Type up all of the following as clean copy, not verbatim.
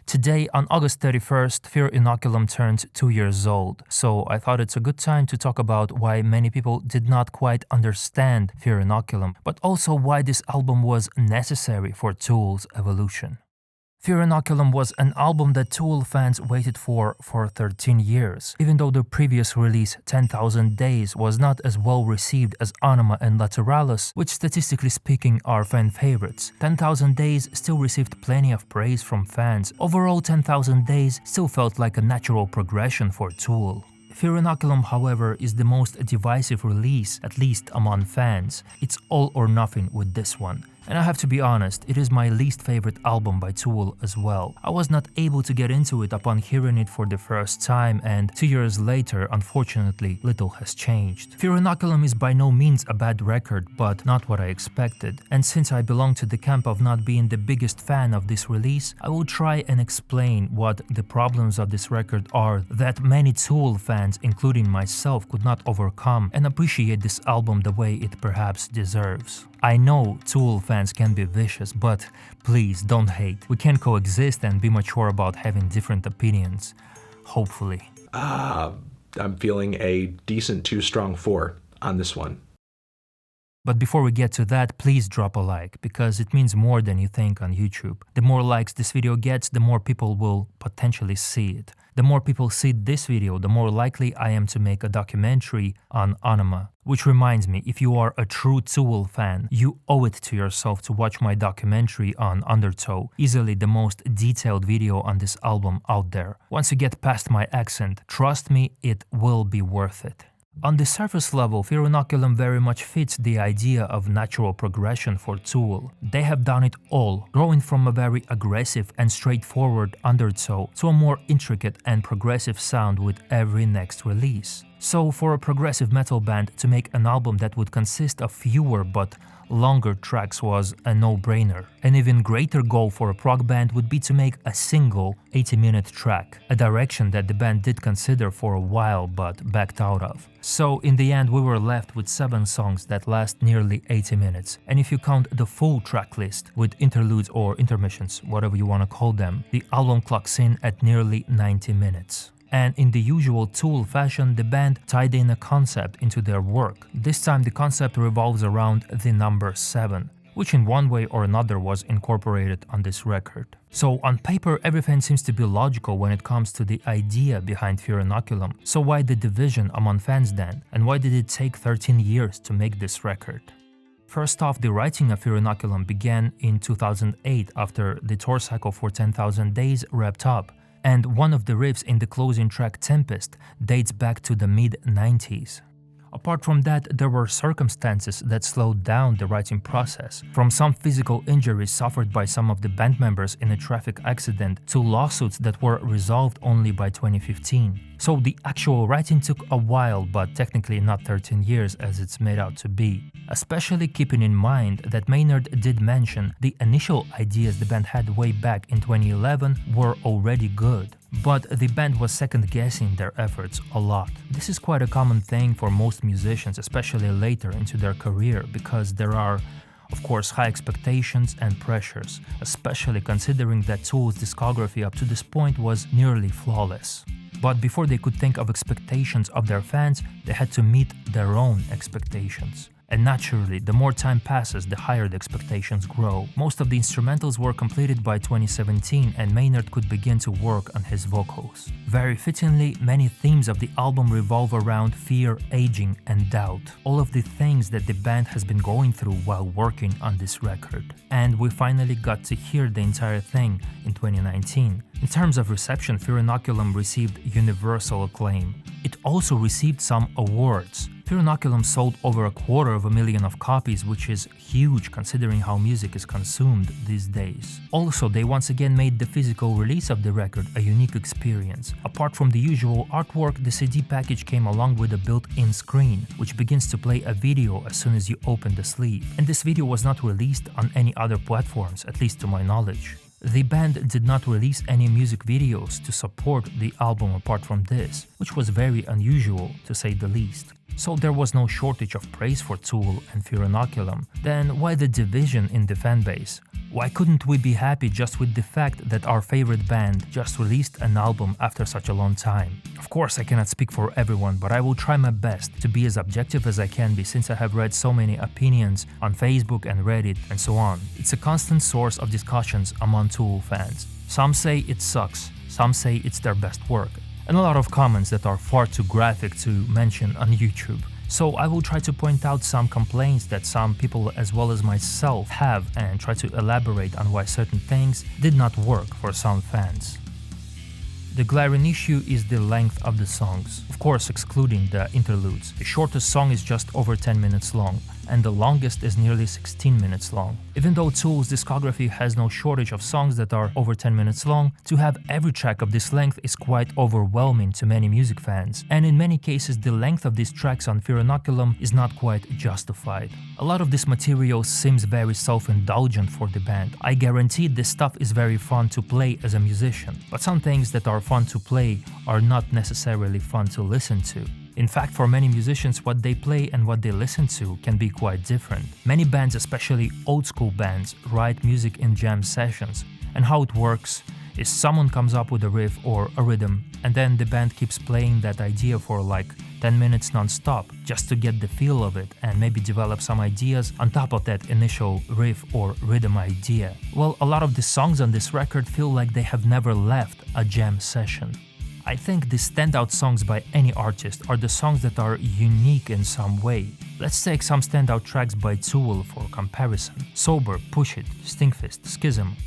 Today, on August 31st, Fear Inoculum turned 2 years old, so I thought it's a good time to talk about why many people did not quite understand Fear Inoculum, but also why this album was necessary for Tool's evolution. Fear Inoculum was an album that Tool fans waited for 13 years, even though the previous release, 10,000 Days, was not as well received as Anima and Lateralis, which statistically speaking are fan favorites. 10,000 Days still received plenty of praise from fans. Overall, 10,000 Days still felt like a natural progression for Tool. Fear Inoculum, however, is the most divisive release, at least among fans. It's all or nothing with this one. And I have to be honest, it is my least favorite album by Tool as well. I was not able to get into it upon hearing it for the first time, and 2 years later, unfortunately, little has changed. Fear Inoculum is by no means a bad record, but not what I expected. And since I belong to the camp of not being the biggest fan of this release, I will try and explain what the problems of this record are that many Tool fans, including myself, could not overcome and appreciate this album the way it perhaps deserves. I know Tool fans can be vicious, but please don't hate. We can coexist and be mature about having different opinions. Hopefully. I'm feeling a decent 2 strong 4 on this one. But before we get to that, please drop a like, because it means more than you think on YouTube. The more likes this video gets, the more people will potentially see it. The more people see this video, the more likely I am to make a documentary on Anima. Which reminds me, if you are a true Tool fan, you owe it to yourself to watch my documentary on UNDERTOW, easily the most detailed video on this album out there. Once you get past my accent, trust me, it will be worth it. On the surface level, Fear Inoculum very much fits the idea of natural progression for Tool. They have done it all, growing from a very aggressive and straightforward UNDERTOW to a more intricate and progressive sound with every next release. So for a progressive metal band to make an album that would consist of fewer but longer tracks was a no-brainer. An even greater goal for a prog band would be to make a single 80-minute track, a direction that the band did consider for a while but backed out of. So in the end we were left with 7 songs that last nearly 80 minutes, and if you count the full track list with interludes or intermissions, whatever you want to call them, the album clocks in at nearly 90 minutes. And in the usual Tool fashion, the band tied in a concept into their work. This time the concept revolves around the number 7, which in one way or another was incorporated on this record. So on paper everything seems to be logical when it comes to the idea behind Fear Inoculum. So why the division among fans then? And why did it take 13 years to make this record? First off, the writing of Fear Inoculum began in 2008 after the tour cycle for 10,000 Days wrapped up. And one of the riffs in the closing track Tempest dates back to the mid-90s. Apart from that, there were circumstances that slowed down the writing process, from some physical injuries suffered by some of the band members in a traffic accident to lawsuits that were resolved only by 2015. So the actual writing took a while, but technically not 13 years as it's made out to be. Especially keeping in mind that Maynard did mention the initial ideas the band had way back in 2011 were already good. But the band was second-guessing their efforts a lot. This is quite a common thing for most musicians, especially later into their career, because there are, of course, high expectations and pressures, especially considering that Tool's discography up to this point was nearly flawless. But before they could think of expectations of their fans, they had to meet their own expectations. And naturally, the more time passes, the higher the expectations grow. Most of the instrumentals were completed by 2017 and Maynard could begin to work on his vocals. Very fittingly, many themes of the album revolve around fear, aging, and doubt. All of the things that the band has been going through while working on this record. And we finally got to hear the entire thing in 2019. In terms of reception, Fear Inoculum received universal acclaim. It also received some awards. Fear Inoculum sold over 250,000 of copies, which is huge considering how music is consumed these days. Also, they once again made the physical release of the record a unique experience. Apart from the usual artwork, the CD package came along with a built-in screen, which begins to play a video as soon as you open the sleeve. And this video was not released on any other platforms, at least to my knowledge. The band did not release any music videos to support the album apart from this, which was very unusual to say the least. So there was no shortage of praise for Tool and Fear Inoculum. Then why the division in the fanbase? Why couldn't we be happy just with the fact that our favorite band just released an album after such a long time? Of course, I cannot speak for everyone, but I will try my best to be as objective as I can be, since I have read so many opinions on Facebook and Reddit and so on. It's a constant source of discussions among Tool fans. Some say it sucks, some say it's their best work, and a lot of comments that are far too graphic to mention on YouTube. So I will try to point out some complaints that some people as well as myself have and try to elaborate on why certain things did not work for some fans. The glaring issue is the length of the songs, of course excluding the interludes. The shortest song is just over 10 minutes long, and the longest is nearly 16 minutes long. Even though Tool's discography has no shortage of songs that are over 10 minutes long, to have every track of this length is quite overwhelming to many music fans, and in many cases the length of these tracks on Inoculum is not quite justified. A lot of this material seems very self-indulgent for the band. I guarantee this stuff is very fun to play as a musician, but some things that are fun to play are not necessarily fun to listen to. In fact, for many musicians, what they play and what they listen to can be quite different. Many bands, especially old school bands, write music in jam sessions, and how it works is someone comes up with a riff or a rhythm, and then the band keeps playing that idea for like 10 minutes non-stop, just to get the feel of it and maybe develop some ideas on top of that initial riff or rhythm idea. Well, a lot of the songs on this record feel like they have never left a jam session. I think the standout songs by any artist are the songs that are unique in some way. Let's take some standout tracks by Tool for comparison. Sober, Push It, Stinkfist, Schism,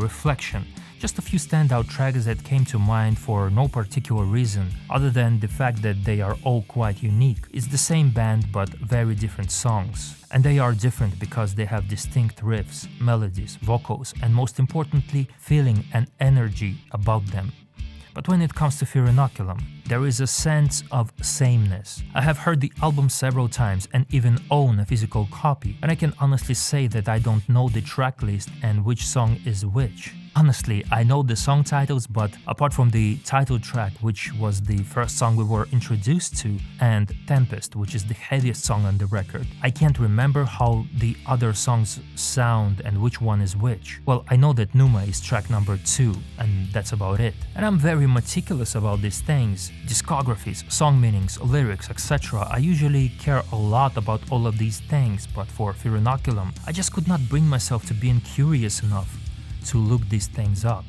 Reflection. Just a few standout tracks that came to mind for no particular reason, other than the fact that they are all quite unique. It's the same band but very different songs. And they are different because they have distinct riffs, melodies, vocals, and most importantly, feeling and energy about them. But when it comes to Inoculum, there is a sense of sameness. I have heard the album several times and even own a physical copy, and I can honestly say that I don't know the track list and which song is which. Honestly, I know the song titles, but apart from the title track, which was the first song we were introduced to, and Tempest, which is the heaviest song on the record, I can't remember how the other songs sound and which one is which. Well, I know that Pneuma is track number 2, and that's about it. And I'm very meticulous about these things. Discographies, song meanings, lyrics, etc. I usually care a lot about all of these things, but for Inoculum, I just could not bring myself to being curious enough to look these things up.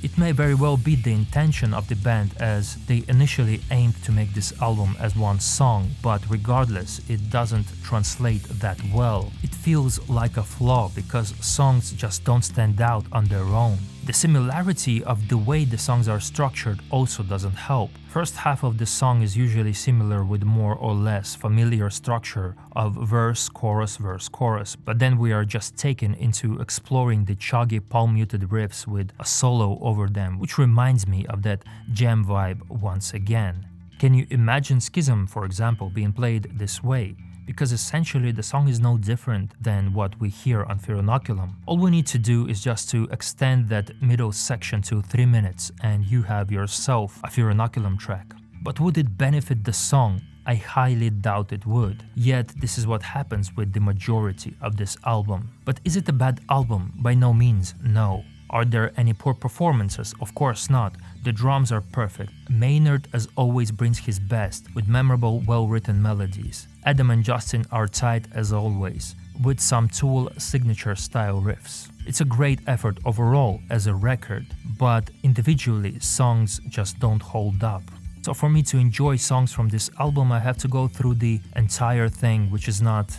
It may very well be the intention of the band, as they initially aimed to make this album as one song, but regardless, it doesn't translate that well. It feels like a flaw because songs just don't stand out on their own. The similarity of the way the songs are structured also doesn't help. First half of the song is usually similar with more or less familiar structure of verse, chorus, but then we are just taken into exploring the chuggy palm-muted riffs with a solo over them, which reminds me of that jam vibe once again. Can you imagine Schism, for example, being played this way? Because essentially the song is no different than what we hear on Inoculum. All we need to do is just to extend that middle section to 3 minutes and you have yourself a Inoculum track. But would it benefit the song? I highly doubt it would. Yet this is what happens with the majority of this album. But is it a bad album? By no means, no. Are there any poor performances? Of course not. The drums are perfect. Maynard as always brings his best, with memorable, well-written melodies. Adam and Justin are tight as always, with some Tool signature style riffs. It's a great effort overall as a record, but individually songs just don't hold up. So for me to enjoy songs from this album, I have to go through the entire thing, which is not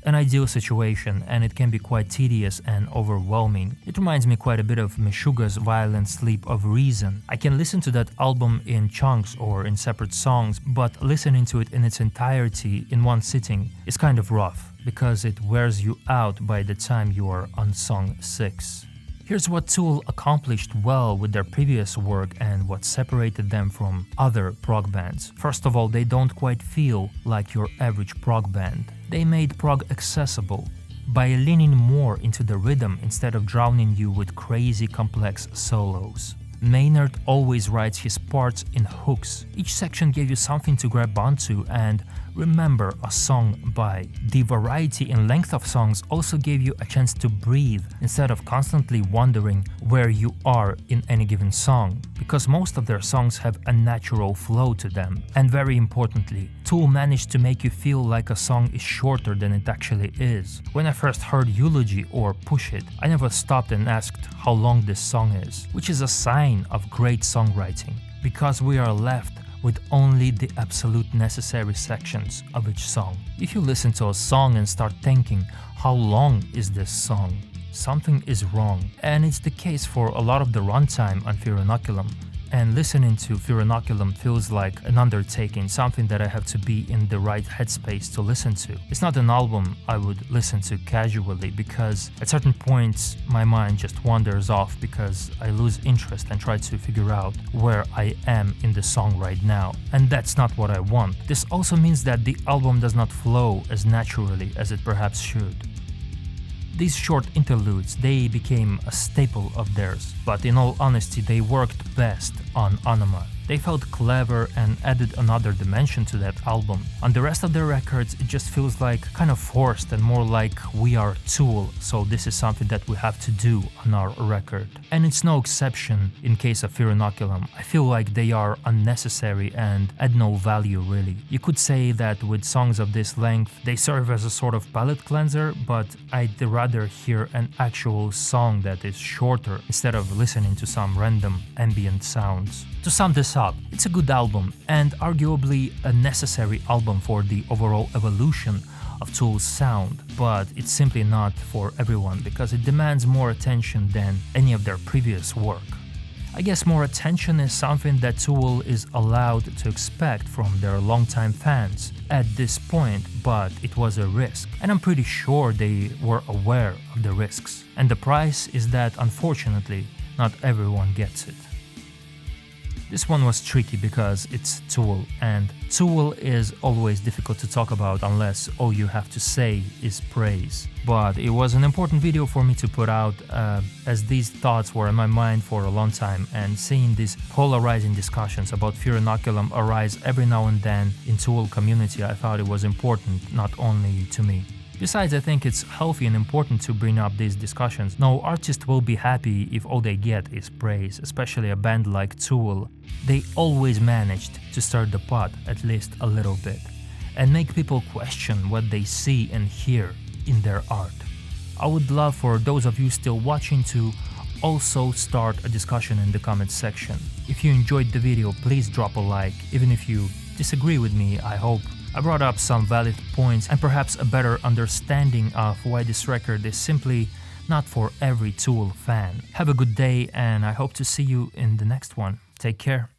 an ideal situation, and it can be quite tedious and overwhelming. It reminds me quite a bit of Meshuggah's Violent Sleep of Reason. I can listen to that album in chunks or in separate songs, but listening to it in its entirety in one sitting is kind of rough, because it wears you out by the time you are on song 6. Here's what Tool accomplished well with their previous work and what separated them from other prog bands. First of all, they don't quite feel like your average prog band. They made prog accessible by leaning more into the rhythm instead of drowning you with crazy complex solos. Maynard always writes his parts in hooks. Each section gave you something to grab onto, and remember a song by. The variety and length of songs also gave you a chance to breathe instead of constantly wondering where you are in any given song, because most of their songs have a natural flow to them. And very importantly, Tool managed to make you feel like a song is shorter than it actually is. When I first heard Eulogy or Push It, I never stopped and asked how long this song is, which is a sign of great songwriting, because we are left with only the absolute necessary sections of each song. If you listen to a song and start thinking, how long is this song? Something is wrong, and it's the case for a lot of the runtime on Fear Inoculum. And listening to Fear Inoculum feels like an undertaking, something that I have to be in the right headspace to listen to. It's not an album I would listen to casually, because at certain points my mind just wanders off because I lose interest and try to figure out where I am in the song right now. And that's not what I want. This also means that the album does not flow as naturally as it perhaps should. These short interludes, they became a staple of theirs, but in all honesty they worked best on Inoculum. They felt clever and added another dimension to that album. On the rest of their records it just feels like kind of forced and more like we are Tool, so this is something that we have to do on our record. And it's no exception in case of Fear Inoculum. I feel like they are unnecessary and add no value really. You could say that with songs of this length they serve as a sort of palate cleanser, but I'd rather hear an actual song that is shorter instead of listening to some random ambient sounds. To sum this up, it's a good album and arguably a necessary album for the overall evolution of Tool's sound, but it's simply not for everyone because it demands more attention than any of their previous work. I guess more attention is something that Tool is allowed to expect from their longtime fans at this point, but it was a risk, and I'm pretty sure they were aware of the risks. And the price is that unfortunately not everyone gets it. This one was tricky because it's Tool, and Tool is always difficult to talk about unless all you have to say is praise. But it was an important video for me to put out as these thoughts were in my mind for a long time, and seeing these polarizing discussions about Fear Inoculum arise every now and then in Tool community, I thought it was important not only to me. Besides, I think it's healthy and important to bring up these discussions. No artist will be happy if all they get is praise, especially a band like Tool. They always managed to stir the pot at least a little bit and make people question what they see and hear in their art. I would love for those of you still watching to also start a discussion in the comments section. If you enjoyed the video, please drop a like. Even if you disagree with me, I hope I brought up some valid points and perhaps a better understanding of why this record is simply not for every Tool fan. Have a good day and I hope to see you in the next one. Take care.